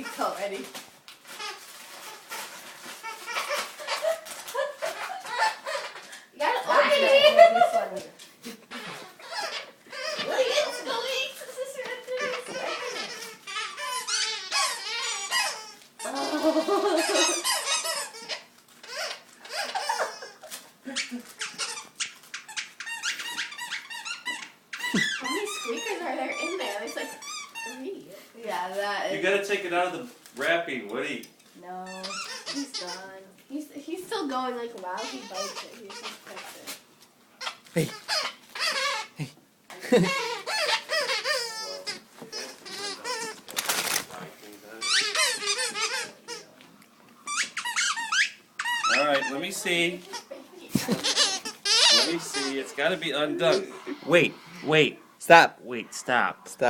squeaks already. You gotta open it! This one here. Look, it's going to Sister Anthony's. Oh. How many squeakers are there in there? There's like 3. Yeah, that is. You gotta take it out of the wrapping, Woody. No, he's done. He's still going like while he bites it. He just bites it. Hey. All right, let me see. Let me see. It's got to be undone. Wait. Stop. Wait, stop. Stop.